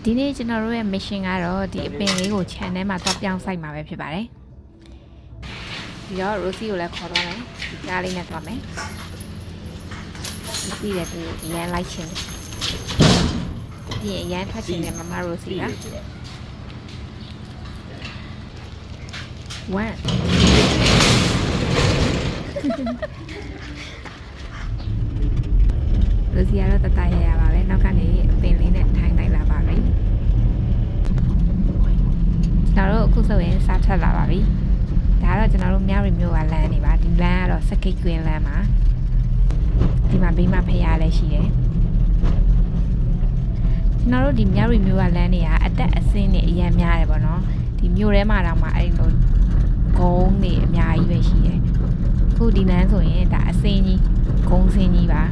ဒီနေ့ကျွန်တော်တို့ရဲ့ mission ကတော့ဒီအပင်လေးကို channel မှာတော့ပြောင်းဆိုင်မှာပဲဖြစ်ပါတယ်ဒီတော့ Rosie ကိုလည်းခေါ်သွားမယ်ဒီကားလေးနဲ့သွားမယ်ပြီးတယ်သူရန်လိုက်ချင်းပြီးရန်ထွက်ချင်းနဲ့မမ Rosie က1လူစီကတော့တတရရပါပဲနောက်ကနေအပင်လေးနဲ့ထိုင်လိုက်လာပါပြီကျွန်တော်တို့အခုဆိုရင်စားထွက်လာပါပြီဒါကတော့ကျွန်တော်တို့မြောက်ရီမျိုးကလမ်းနေပါဒီလမ်းကတော့စကိတ်ကွင်းလမ်းမှာဒီမှာဘေးမှာဖျားလည်းရှိတယ်ကျွန်တော်တို့ဒီမြောက်ရီမျိုးကလမ်းနေကအတက်အဆင်းနဲ့အရန်များတယ်ပေါ့နော်ဒီမျိုးထဲမှာတော့မှအဲ့လိုဂုံးနေအများကြီးပဲရှိတယ်အခုဒီလမ်းဆိုရင်ဒါအဆင်းကြီးဂုံးဆင်းကြီးပါ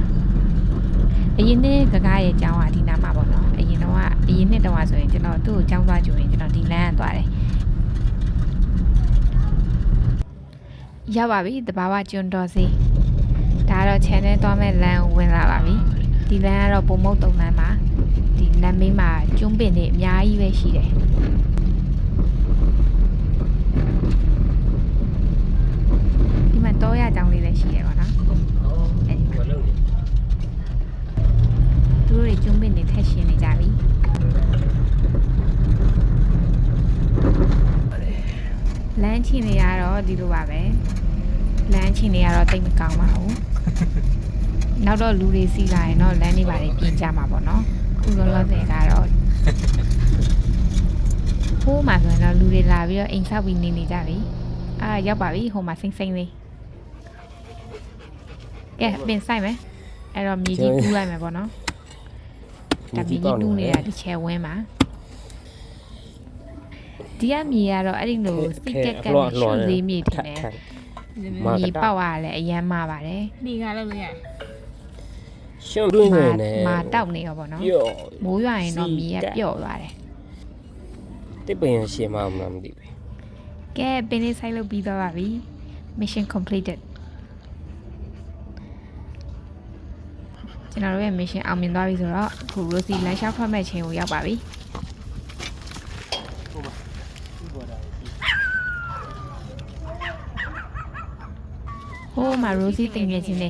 အရင်နေ့ကကားရဲ့အကြောင်းကဒီနားမှာပေါ့နော်အရင်နှစ်တော့ဆိုရင်ကျွန်တော်သူ့ကိုအကြောင်းသွားကြည့်ရင်ကျွန်တော်ဒီလမ်းကသွားတယ်ရောက်ပါပြီတဘာဝကျွန်းတော်စီဒါကတော့ channel သွားမဲ့လမ်းကိုဝင်လာပါပြီဒီလမ်းကတော့ပုံမုတ်တုံလမ်းမှာဒီလမ်းမေးမှာကျွန်းပင်တွေအများကြီးပဲရှိတယ်ဒီမှာတော့ရအကြောင်းလေးလည်းရှိတယ်ပေါ့နော်သူတို့တွေကျွန်းပင်တွေထက်ရှင်နေကြပြီလမ်းချင်းတွေကတော့ဒီလိုပါပဲလမ်းချင်းတွေကတော့တိတ်မကောင်းပါဘူးနောက်တော့လူတွေစီးလာရင်တော့လမ်းတွေပါတွေပြင်ကြမှာပေါ့နော်ခုလောလောဆယ်ကတော့ဟိုးမှာဆိုရင်တော့လူတွေလာပြီးတော့အိမ်ဆောက်ပြီးနေကြပြီရောက်ပါပြီဟိုမှာစိမ့်စိမ့်လေးကဲပင်ဆိုင်မယ်အဲ့တော့မြေကြီးတူးလိုက်မယ်ပေါ့နော်ဒါမြေကြီးတူးနေတာဒီချဲဝင်းမှာဒီကမြေကတော့အဲ့ဒီလိုစိတ်ကက်ကက်နဲ့ရှုပ်သေးမြေတင်တယ်မြေပေါက်ရတယ်အရန်မှာပါတယ်နေကလည်းလို့ရရှုပ်တွင်းနေတယ်မာတောက်နေရောပေါ့နော်မိုးရွာရင်တော့မြေကပျော့သွားတယ်တစ်ပင်ရှင်းမအောင်မသိဘူးကဲပင်လေးဆိုင်လုပ်ပြီးသွားပါပြီ mission completed ကျွန်တော်တို့ရဲ့ mission အောင်မြင်သွားပြီဆိုတော့အခု Rosie လမ်းလျှောက်ထွက်မဲ့ချိန်ကိုရောက်ပါပြီဟိုမှာ Rosie တင်ငယ်ချင်းနေ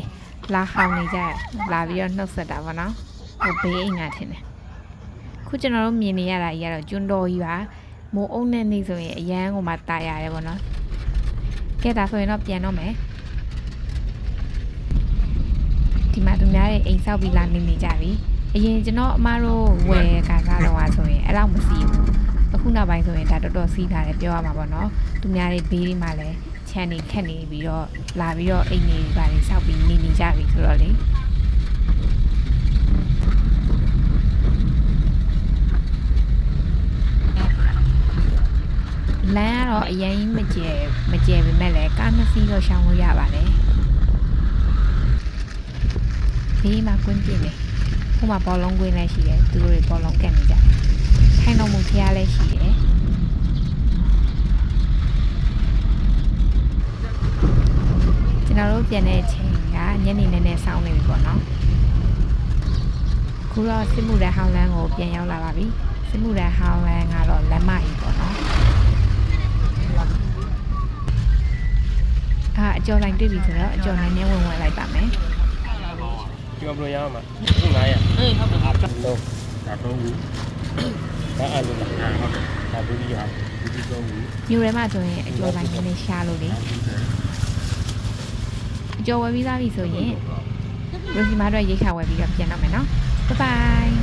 လာဟောင်းနေကြတယ်လာပြီးတော့နှုတ်ဆက်တာပေါ့နော်ဟိုဘေးအိမ်ကထင်တယ်ခုကျွန်တော်တို့မြင်နေရတာကြီးကတော့ကျွန်းတော်ကြီးပါမိုးအုံနဲ့နေဆိုရင်အရန်ကိုမှတာရတယ်ပေါ့နော်ကဲဒါဆိုရင်တော့ပြန်တော့မယ်ဒီမှာသူများရဲ့အိမ်ဆောက်ပြီးလာနေကြပြီအရင်ကျွန်တော်အမတို့ဝယ်ကစားတော့ဆိုရင်အဲ့လောက်မစီဘူးအခုနောက်ပိုင်းဆိုရင်ဒါတော်တော်စီးလာတယ်ပြောရမှာပေါ့နော်သူများတွေဘေးတွေမှာလည်းချမ်းနေခက်နေပြီးတော့လာပြီးတော့အိမ်နေပါနေဆောက်ပြီးနေကြပြီဆိုတော့လေလမ်းကတော့အရင်မကျဲပေမဲ့လည်းကားနှစ်စီးတော့ရှောင်လို့ရပါတယ်ဘေးမှာကွင်းပြင်းနေဟိုမှာဘောလုံးကွင်းလည်းရှိတယ်သူတို့တွေဘောလုံးကန်နေကြထိုင်တော်မူဖျားလည်းရှိတယ်ကျွန်တော်တို့ပြန်တဲ့အချိန်ကညနေနေဆောင်းနေပြီပေါ့နော်ခုတော့စစ်မှုရဟောင်းလန်းကိုပြန်ရောက်လာပါပြီစစ်မှုရဟောင်းလန်းကတော့လက်မကြီးပေါ့နော်အကျော်လိုင်းတွေ့ပြီဆိုတော့အကျော်လိုင်းနဲ့ဝင်လိုက်ပါမယ်ပြောဘလို့ရအောင်မဟုတ်900အေးဟုတ်တယ်တော့ဒါတော့ဘူးဒါအဲ့လိုလားဟုတ်တယ်ဒါဘူးကြီးဟာဘူးကြီးတော့ဘူးမြို့ထဲမှာဆိုရင်အကျော်လိုင်းနဲ့ရှားလို့လေအကျော်ဝယ်ပြီးသားပြီဆိုရင်Rosie မတော့ရိတ်ခါဝယ်ပြီးတော့ပြန်တော့မယ်နော် bye bye